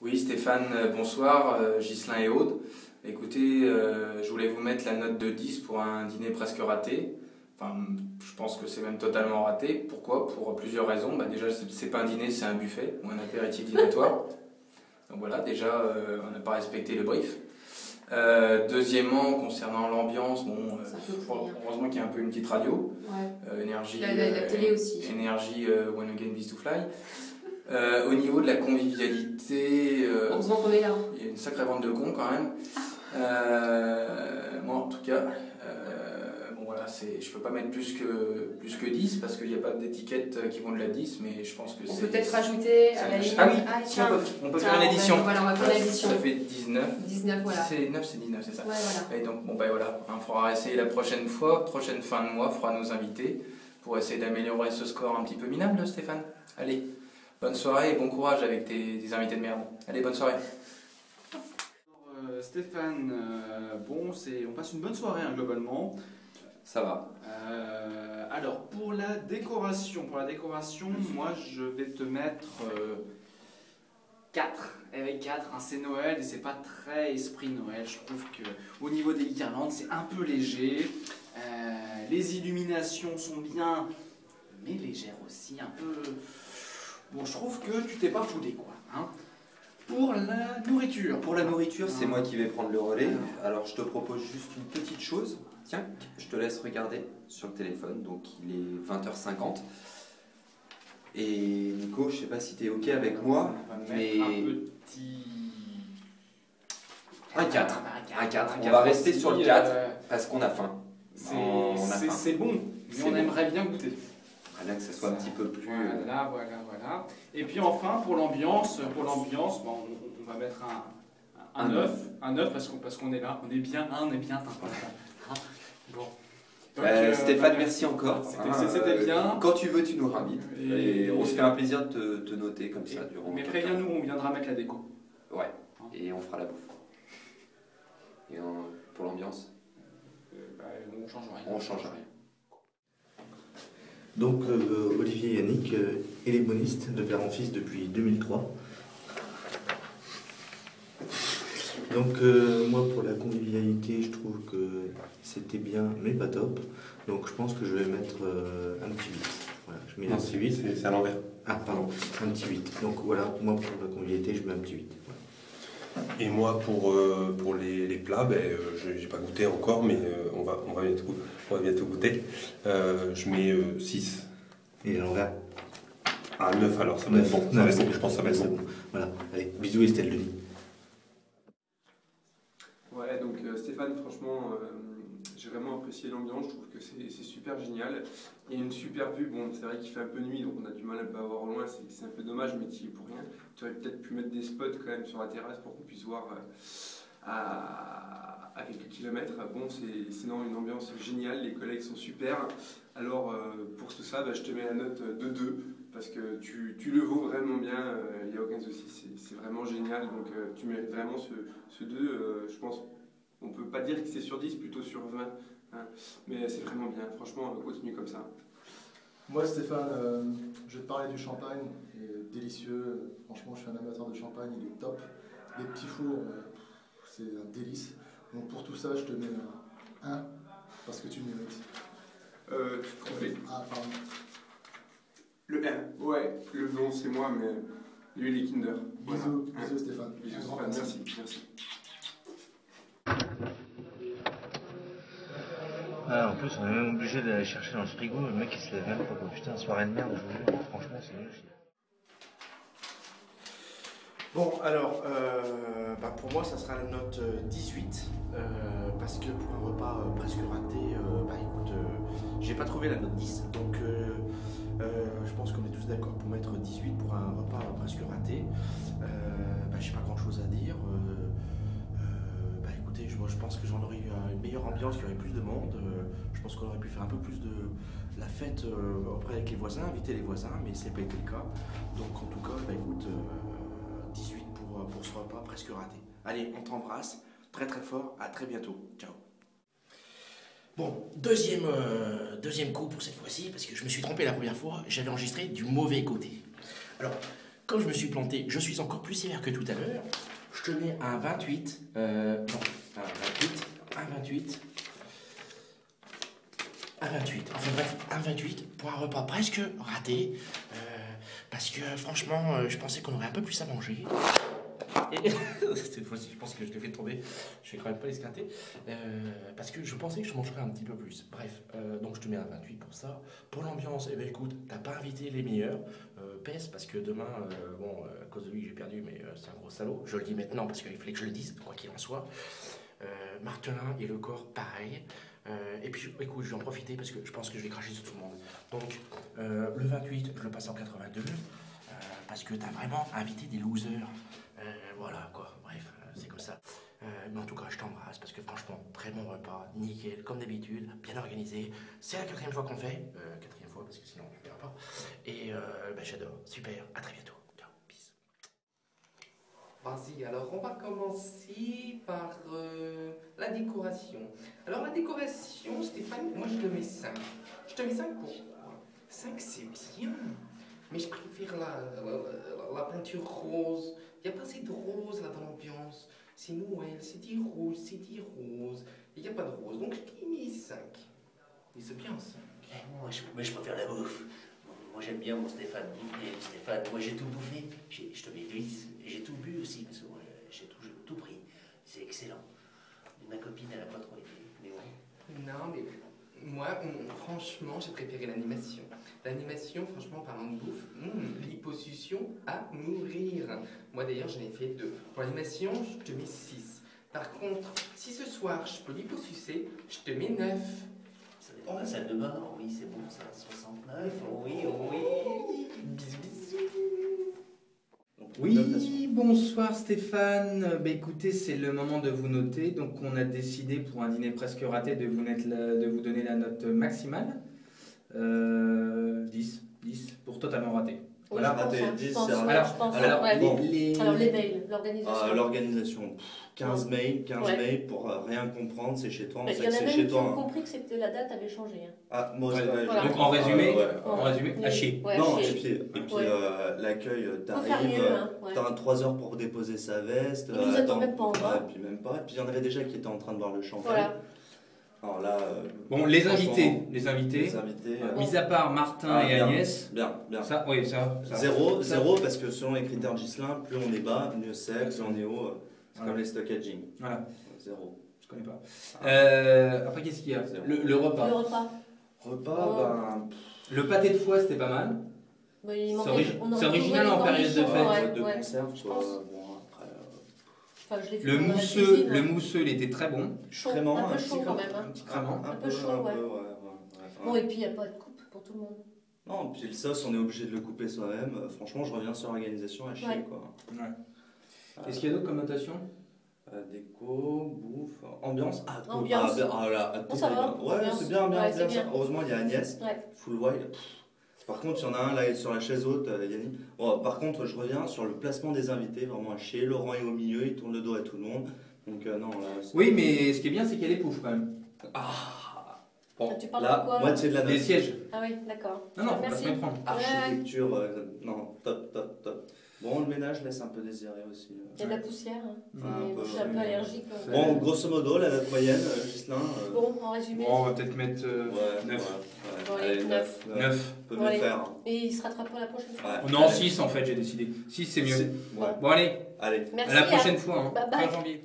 Oui, Stéphane, bonsoir, Ghislain et Aude. Écoutez, je voulais vous mettre la note de 10 pour un dîner presque raté. Enfin, je pense que c'est même totalement raté. Pourquoi? Pour plusieurs raisons. Déjà, c'est pas un dîner, c'est un buffet ou un apéritif dînatoire. Donc voilà, déjà, on n'a pas respecté le brief. Deuxièmement, concernant l'ambiance, heureusement qu'il y a un peu une petite radio. Ouais. Énergie, la télé aussi. Énergie One Again Beast to Fly. Au niveau de la convivialité, Heureusement qu'on est là. il y a une sacrée bande de cons quand même. Moi en tout cas, je peux pas mettre plus que 10 parce qu'il n'y a pas d'étiquette qui vont de la 10, mais je pense que on c'est... peut peut-être rajouter à la limite. Ah oui, on peut faire une édition. Voilà, on va faire l'édition. Ça fait 19. 19, voilà. C'est 19, c'est ça. Ouais, voilà. Et donc, voilà, on faudra essayer la prochaine fois, prochaine fin de mois, on fera nos invités pour essayer d'améliorer ce score un petit peu minable, Stéphane. Allez, bonne soirée et bon courage avec tes invités de merde. Allez, bonne soirée. Stéphane, on passe une bonne soirée globalement. Ça va. Alors pour la décoration, moi je vais te mettre 4. Avec 4, c'est Noël et c'est pas très esprit Noël. Je trouve que au niveau des guirlandes, c'est un peu léger. Les illuminations sont bien, mais légères aussi, un peu. Bon, je trouve que tu t'es pas foulé quoi. Hein. Pour la nourriture, c'est moi qui vais prendre le relais. Alors je te propose juste une petite chose. Tiens, je te laisse regarder sur le téléphone. Donc il est 20h50. Et Nico, je sais pas si tu es OK avec moi, mais... Un 4. On va rester sur le 4 parce qu'on a faim. C'est bon, mais on aimerait bien goûter. Bien que ça soit un petit peu plus... Voilà. Et puis enfin, pour l'ambiance, on va mettre un 9. Un 9 parce qu'on est là, on est bien Bon. Donc, Stéphane, merci encore. C'était bien. Quand tu veux, tu nous ravites. Et on se fait un plaisir de te noter comme ça durant... Mais préviens-nous, on viendra mettre la déco. Ouais, et on fera la bouffe. Et pour l'ambiance on change rien. Donc Olivier Yannick, éléboniste de père en fils depuis 2003. Donc moi pour la convivialité je trouve que c'était bien mais pas top. Donc je pense que je vais mettre un petit 8. Voilà, je mets un petit 8. C'est à l'envers. Ah pardon, un petit 8. Donc voilà, moi pour la convivialité je mets un petit 8. Voilà. Et moi pour les plats, j'ai pas goûté encore, mais on va bientôt goûter. Je mets 6. Et à l'envers? Ah 9 alors, ça va être bon. Je pense que ça va être bon. Voilà, allez, bisous Estelle Denis. Ouais, donc Stéphane, franchement, j'ai vraiment apprécié l'ambiance, je trouve que c'est super génial. Il y a une super vue, bon, c'est vrai qu'il fait un peu nuit, donc on a du mal un peu à voir au loin, c'est un peu dommage, mais tu y es pour rien. Tu aurais peut-être pu mettre des spots quand même sur la terrasse pour qu'on puisse voir à quelques kilomètres. Bon, c'est sinon une ambiance géniale, les collègues sont super. Alors, pour tout ça, je te mets la note de 2, parce que tu le vaux vraiment bien, il n'y a aucun souci, c'est vraiment génial, donc tu mérites vraiment ce 2, je pense. On ne peut pas dire que c'est sur 10, plutôt sur 20, hein, mais c'est vraiment bien, franchement, continue comme ça. Moi Stéphane, je vais te parler du champagne, il est délicieux, franchement je suis un amateur de champagne, il est top. Les petits fours, c'est un délice. Donc pour tout ça, je te mets un 1, parce que tu le mérites. Tu te trompes. Ah, pardon. Le 1, ouais, le blanc c'est moi, mais lui il est Kinder. Bisous, voilà. Bisous Stéphane. Bisous Stéphane, merci. Ah, en plus, on est même obligé d'aller chercher dans le frigo, le mec il se lève même pas, quoi. Putain, soirée de merde, je vous jure, franchement, c'est nul. Bon, alors, pour moi, ça sera la note 18, parce que pour un repas presque raté, écoute, j'ai pas trouvé la note 10, donc je pense qu'on est tous d'accord pour mettre 18 pour un repas presque raté. J'ai pas grand chose à dire. Écoutez, moi je pense que j'en aurais eu une meilleure ambiance, qu'il y aurait plus de monde. Je pense qu'on aurait pu faire un peu plus de la fête auprès avec les voisins, inviter les voisins, mais c'est pas été le cas. Donc en tout cas, écoute, 18 pour ce repas presque raté. Allez, on t'embrasse très très fort, à très bientôt. Ciao. Bon, deuxième coup pour cette fois-ci, parce que je me suis trompé la première fois, j'avais enregistré du mauvais côté. Alors, comme je me suis planté, je suis encore plus sévère que tout à l'heure. Je te mets un 28. Non, un 28. Un 28. Un 28. Enfin bref, un 28 pour un repas presque raté. Parce que franchement, je pensais qu'on aurait un peu plus à manger. Et cette fois-ci, je pense que je l'ai fait tomber. Je vais quand même pas l'esclater. Parce que je pensais que je mangerais un petit peu plus. Bref, donc je te mets un 28 pour ça. Pour l'ambiance, eh ben écoute, t'as pas invité les meilleurs. Pèse parce que demain, à cause de lui, j'ai perdu, mais c'est un gros salaud. Je le dis maintenant parce qu'il fallait que je le dise, quoi qu'il en soit. Martelin et le corps, pareil. Et puis, écoute, je vais en profiter parce que je pense que je vais cracher sur tout le monde. Donc, le 28, je le passe en 82. Parce que t'as vraiment invité des losers. Voilà, quoi. Bref, c'est comme ça. Mais en tout cas, je t'embrasse parce que franchement, très bon repas, nickel, comme d'habitude, bien organisé. C'est la 4e fois qu'on le fait. 4e fois parce que sinon, je ne verrai pas. Et j'adore. Super. À très bientôt. Ciao. Peace. Vas-y, alors on va commencer par la décoration. Alors la décoration, Stéphane, moi je te mets 5. Je te mets 5 pourquoi 5 c'est bien, mais je préfère la peinture rose. Il n'y a pas assez de rose là dans l'ambiance. C'est Noël, c'est dit rouge, c'est dit rose. Il n'y a pas de rose, donc je t'ai mis 5. Mais c'est bien 5. Moi je préfère la bouffe. Moi j'aime bien mon Stéphane. Et Stéphane, moi j'ai tout bouffé. Je te mets 10. J'ai tout bu aussi parce que moi j'ai tout pris. C'est excellent. Ma copine elle a pas trop été. Mais ouais. Non mais moi franchement j'ai préféré l'animation. L'animation franchement parlant de bouffe, liposuction à mourir. Moi d'ailleurs j'en ai fait 2. Pour l'animation je te mets 6. Par contre si ce soir je peux liposucer, je te mets 9. Dans la salle de bain, oui, c'est bon, ça, 69, oui. Bisous, bisous. Oui, bonsoir Stéphane. Écoutez, c'est le moment de vous noter. Donc, on a décidé pour un dîner presque raté de vous donner la note maximale. 10 pour totalement raté. Oui, voilà, raté, 10, je pense, c'est alors, bon. Alors, les mails, l'organisation. L'organisation, 15 mails pour rien comprendre, c'est chez toi, on sait que c'est chez toi. Ils ont compris que c'était la date avait changé. Hein. Ah, moi, voilà. Donc en résumé, à chier. Non, et puis l'accueil, t'arrives, t'as 3 heures pour déposer sa veste. Ils nous attendent même pas en bas. Et puis même pas. Et puis il y en avait déjà qui étaient en train de boire le champagne. Voilà. Alors là, bon, les invités, mis à part Martin et Agnès. Bien. Ça, oui, ça. Zéro, parce que selon les critères Ghislain, plus on est bas, mieux c'est, plus on est haut, c'est comme les stockaging. Voilà. 0. Je connais pas. Après, qu'est-ce qu'il y a le repas. Le pâté de foie, c'était pas mal. C'est original en période de fête. De conserve, le mousseux, il était très bon. Chaud, un peu chaud quand même. Un petit crémant. Un peu chaud, ouais. Bon, et puis il n'y a pas de coupe pour tout le monde. Non, puis le sauce, on est obligé de le couper soi-même. Franchement, je reviens sur l'organisation à chier, quoi. Ouais. Est-ce qu'il y a d'autres connotations déco, bouffe, ambiance. Ambiance. Ça va. Ouais, c'est bien. Heureusement, il y a Agnès. Full white. Par contre, il y en a un là sur la chaise haute, Yannick. Bon, par contre, je reviens sur le placement des invités, vraiment à chier. Laurent est au milieu, il tourne le dos à tout le monde. Donc, non, là. Oui, mais ce qui est bien, c'est qu'il y a des poufs quand même. Bon, tu parles là, de quoi, moitié de la note. Des sièges. Ah oui, d'accord. Non, faut pas se méprendre. Architecture, non, top. Bon, le ménage laisse un peu désirer aussi. Il y a de la poussière. Je suis un peu allergique. Bon, grosso modo, la note moyenne, Ghislain. Bon, en résumé. Bon, on va peut-être mettre 9. Bon, allez, 9. 9. Peut mieux faire. Et il se rattrapera la prochaine fois. Non, 6 en fait, j'ai décidé. 6 c'est mieux. Bon, allez. Merci, à la prochaine fois, fin janvier.